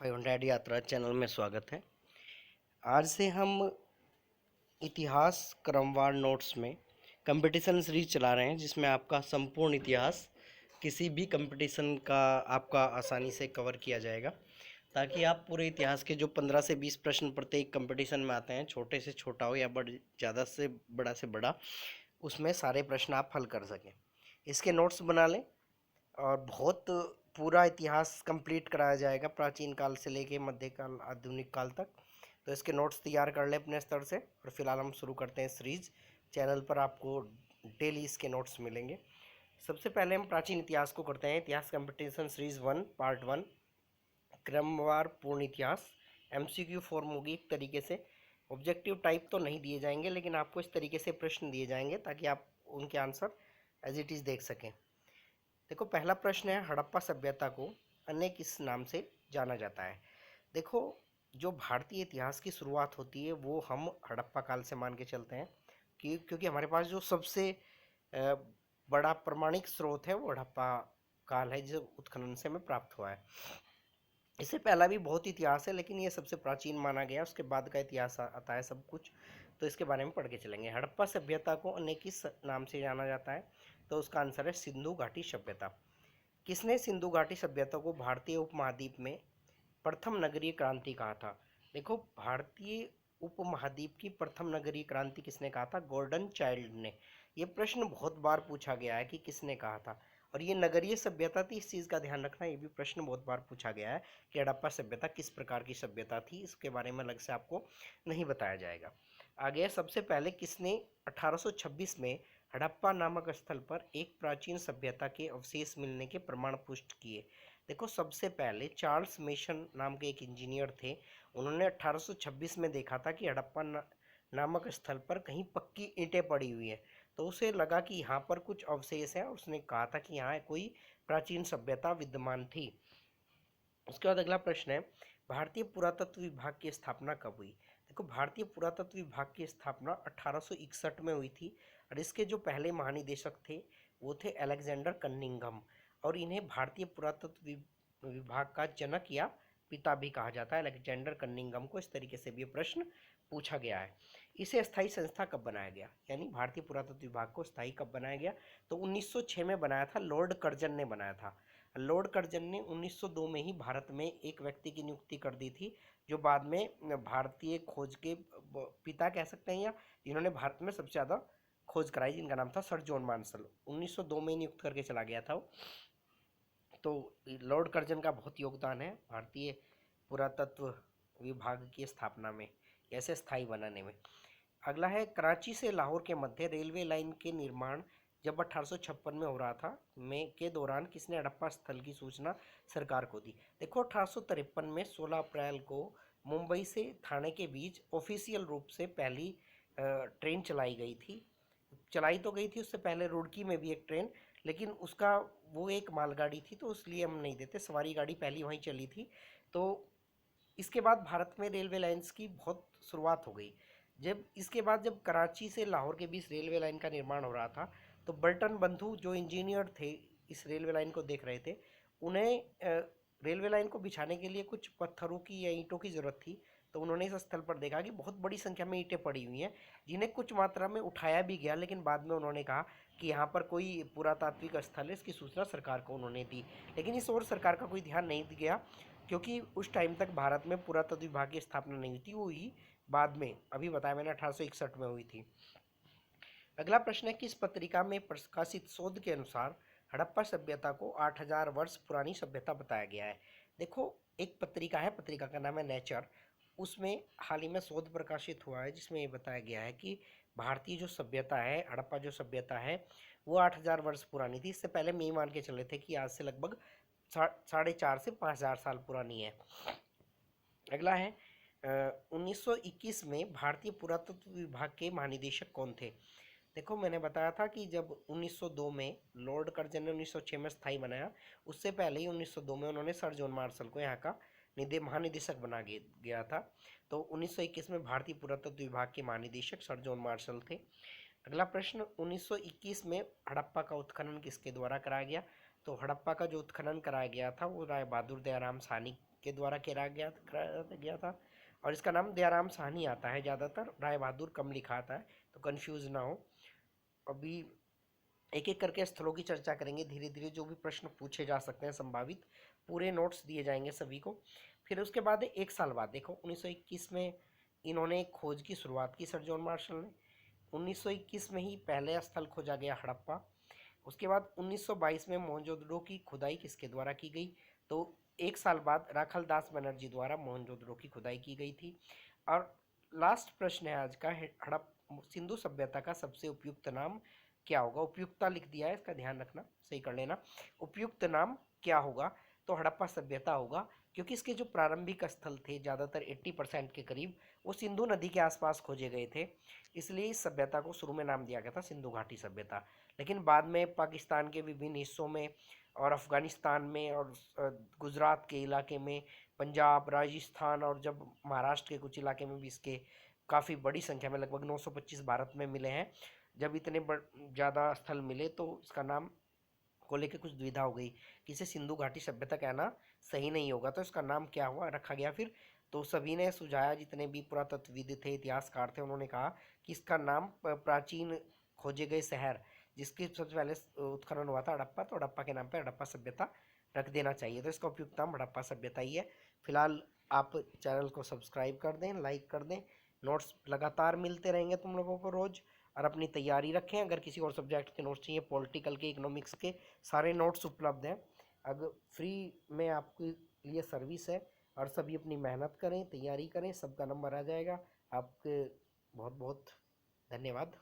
500 यात्रा चैनल में स्वागत है। आज से हम इतिहास क्रमवार नोट्स में कंपटीशन सीरीज चला रहे हैं, जिसमें आपका संपूर्ण इतिहास किसी भी कंपटीशन का आपका आसानी से कवर किया जाएगा, ताकि आप पूरे इतिहास के जो 15 से 20 प्रश्न प्रत्येक कंपटीशन में आते हैं, छोटे से छोटा हो या ज़्यादा से बड़ा, उसमें सारे प्रश्न आप हल कर सकें। इसके नोट्स बना लें और बहुत पूरा इतिहास कंप्लीट कराया जाएगा, प्राचीन काल से लेके मध्यकाल आधुनिक काल तक। तो इसके नोट्स तैयार कर लें अपने स्तर से। और फिलहाल हम शुरू करते हैं सीरीज। चैनल पर आपको डेली इसके नोट्स मिलेंगे। सबसे पहले हम प्राचीन इतिहास को करते हैं। इतिहास कंपटीशन सीरीज 1 पार्ट 1, क्रमवार पूर्ण इतिहास। एमसीक्यू फॉर्म होगी एक तरीके से। ऑब्जेक्टिव टाइप तो नहीं दिए जाएंगे, लेकिन आपको इस तरीके से प्रश्न दिए जाएंगे ताकि आप उनके आंसर एज इट इज़ देख सकें। देखो, पहला प्रश्न है, हड़प्पा सभ्यता को अन्य किस नाम से जाना जाता है। देखो, जो भारतीय इतिहास की शुरुआत होती है वो हम हड़प्पा काल से मान के चलते हैं, क्योंकि हमारे पास जो सबसे अ, बड़ा प्रमाणिक स्रोत है वो हड़प्पा काल है, जो उत्खनन से हमें प्राप्त हुआ है। इससे पहला भी बहुत इतिहास है, लेकिन ये सबसे प्राचीन माना गया। उसके बाद का इतिहास आता है सब कुछ, तो इसके बारे में पढ़ के चलेंगे। हड़प्पा सभ्यता को अन्य किस नाम से जाना जाता है, तो उसका आंसर है सिंधु घाटी सभ्यता। किसने सिंधु घाटी सभ्यता को भारतीय उपमहाद्वीप में प्रथम नगरीय क्रांति कहा था। देखो, भारतीय उपमहाद्वीप की प्रथम नगरीय क्रांति किसने कहा था? गॉर्डन चाइल्ड ने। ये प्रश्न बहुत बार पूछा गया है कि किसने कहा था, और ये नगरीय सभ्यता थी। इस चीज़ का ध्यान रखना, ये भी प्रश्न बहुत बार पूछा गया है कि हड़प्पा सभ्यता किस प्रकार की सभ्यता थी। इसके बारे में अलग से आपको नहीं बताया जाएगा। आगे, सबसे पहले किसने 1826 में हड़प्पा नामक स्थल पर एक प्राचीन सभ्यता के अवशेष मिलने के प्रमाण पुष्ट किए। देखो, सबसे पहले चार्ल्स मेसन नाम के एक इंजीनियर थे। उन्होंने 1826 में देखा था कि हड़प्पा नामक स्थल पर कहीं पक्की ईंटें पड़ी हुई हैं। तो उसे लगा कि यहाँ पर कुछ अवशेष हैं, और उसने कहा था कि यहाँ कोई प्राचीन सभ्यता विद्यमान थी। उसके बाद अगला प्रश्न है, भारतीय पुरातत्व विभाग की स्थापना कब हुई। देखो, भारतीय पुरातत्व विभाग की स्थापना 1861 में हुई थी, और इसके जो पहले महानिदेशक थे वो थे अलेक्जेंडर कनिंघम, और इन्हें भारतीय पुरातत्व विभाग का जनक या पिता भी कहा जाता है, अलेक्जेंडर कनिंघम को। इस तरीके से भी प्रश्न पूछा गया है। इसे स्थायी संस्था कब बनाया गया, यानी भारतीय पुरातत्व विभाग को स्थायी कब बनाया गया, तो 1906 में बनाया था। लॉर्ड कर्जन ने बनाया था। लॉर्ड कर्जन ने 1902 में ही भारत में एक व्यक्ति की नियुक्ति कर दी थी, जो बाद में भारतीय खोज के पिता कह सकते हैं, या जिन्होंने भारत में सबसे ज़्यादा खोज कराई, जिनका नाम था सर जॉन मार्शल। 1902 में नियुक्त करके चला गया था वो। तो लॉर्ड कर्जन का बहुत योगदान है भारतीय पुरातत्व विभाग की स्थापना में, ऐसे स्थायी बनाने में। अगला है, कराची से लाहौर के मध्य रेलवे लाइन के निर्माण जब 1856 में हो रहा था में के दौरान किसने हड़प्पा स्थल की सूचना सरकार को दी। देखो, 1853 में 16 अप्रैल को मुंबई से थाने के बीच ऑफिशियल रूप से पहली ट्रेन चलाई गई थी। चलाई तो गई थी उससे पहले रुड़की में भी एक ट्रेन, लेकिन उसका वो एक मालगाड़ी थी, तो इसलिए हम नहीं देते। सवारी गाड़ी पहली वहीं चली थी। तो इसके बाद भारत में रेलवे लाइंस की बहुत शुरुआत हो गई। जब इसके बाद जब कराची से लाहौर के बीच रेलवे लाइन का निर्माण हो रहा था, तो बल्टन बंधु जो इंजीनियर थे, इस रेलवे लाइन को देख रहे थे, उन्हें रेलवे लाइन को बिछाने के लिए कुछ पत्थरों की या ईंटों की ज़रूरत थी। तो उन्होंने इस स्थल पर देखा कि बहुत बड़ी संख्या में ईंटें पड़ी हुई हैं, जिन्हें कुछ मात्रा में उठाया भी गया, लेकिन बाद में उन्होंने कहा कि यहाँ पर कोई पुरातात्विक स्थल है। इसकी सूचना सरकार को उन्होंने दी, लेकिन इस ओर सरकार का कोई ध्यान नहीं गया, क्योंकि उस टाइम तक भारत में पुरातत्व विभाग की स्थापना नहीं हुई थी। वो हुई बाद में, अभी बताया मैंने, 1861 में हुई थी। अगला प्रश्न है, किस पत्रिका में प्रकाशित शोध के अनुसार हड़प्पा सभ्यता को 8000 वर्ष पुरानी सभ्यता बताया गया है। देखो, एक पत्रिका है, पत्रिका का नाम है नेचर। उसमें हाल ही में शोध प्रकाशित हुआ है, जिसमें ये बताया गया है कि भारतीय जो सभ्यता है, हड़प्पा जो सभ्यता है, वो 8000 वर्ष पुरानी थी। इससे पहले हम ये मान के चले थे कि आज से लगभग 4.5 से 5000 साल पुरानी है। अगला है, 1921 में भारतीय पुरातत्व विभाग के महानिदेशक कौन थे। देखो, मैंने बताया था कि जब 1902 में लॉर्ड कर्जन ने 1906 में स्थायी बनाया, उससे पहले ही 1902 में उन्होंने सर जॉन मार्शल को यहाँ का महानिदेशक बना गया था। तो 1921 में भारतीय पुरातत्व विभाग के महानिदेशक सर जॉन मार्शल थे। अगला प्रश्न, 1921 में हड़प्पा का उत्खनन किसके द्वारा कराया गया। तो हड़प्पा का जो उत्खनन कराया गया था वो राय बहादुर दयाराम साहनी के द्वारा कराया गया था। और इसका नाम दयाराम साहनी आता है, ज़्यादातर राय बहादुर कम लिखा आता है, तो कंफ्यूज ना हो। अभी एक एक करके स्थलों की चर्चा करेंगे धीरे धीरे, जो भी प्रश्न पूछे जा सकते हैं संभावित, पूरे नोट्स दिए जाएंगे सभी को। फिर उसके बाद 1 साल बाद देखो 1921 में इन्होंने खोज की शुरुआत की, सर जॉन मार्शल ने। 1921 में ही पहले स्थल खोजा गया हड़प्पा। उसके बाद 1922 में मोहनजोदड़ो की खुदाई किसके द्वारा की गई, तो 1 साल बाद राखल दास बनर्जी द्वारा मोहनजोदड़ो की खुदाई की गई थी। और लास्ट प्रश्न है आज का, सिंधु सभ्यता का सबसे उपयुक्त नाम क्या होगा। उपयुक्तता लिख दिया है, इसका ध्यान रखना, सही कर लेना। उपयुक्त नाम क्या होगा, तो हड़प्पा सभ्यता होगा, क्योंकि इसके जो प्रारंभिक स्थल थे ज़्यादातर 80% के करीब वो सिंधु नदी के आसपास खोजे गए थे, इसलिए इस सभ्यता को शुरू में नाम दिया गया था सिंधु घाटी सभ्यता। लेकिन बाद में पाकिस्तान के विभिन्न हिस्सों में और अफगानिस्तान में और गुजरात के इलाके में, पंजाब, राजस्थान और जब महाराष्ट्र के कुछ इलाके में भी इसके काफ़ी बड़ी संख्या में, लगभग 925 भारत में मिले हैं। जब इतने ज़्यादा स्थल मिले तो इसका नाम को लेकर कुछ दुविधा हो गई कि इसे सिंधु घाटी सभ्यता कहना सही नहीं होगा, तो इसका नाम क्या हुआ रखा गया फिर। तो सभी ने सुझाया, जितने भी पुरातत्वविद थे, इतिहासकार थे, उन्होंने कहा कि इसका नाम प्राचीन खोजे गए शहर जिसके सबसे पहले उत्खनन हुआ था हड़प्पा, तो हड़प्पा के नाम पे हड़प्पा सभ्यता रख देना चाहिए। तो इसका उपयुक्त नाम हड़प्पा सभ्यता ही है। फिलहाल आप चैनल को सब्सक्राइब कर दें, लाइक कर दें। नोट्स लगातार मिलते रहेंगे तुम लोगों को रोज़, और अपनी तैयारी रखें। अगर किसी और सब्जेक्ट के नोट्स चाहिए, पॉलिटिकल के, इकोनॉमिक्स के, सारे नोट्स उपलब्ध हैं। अगर फ्री में आपके लिए सर्विस है, और सभी अपनी मेहनत करें, तैयारी करें, सबका नंबर आ जाएगा। आपके बहुत बहुत धन्यवाद।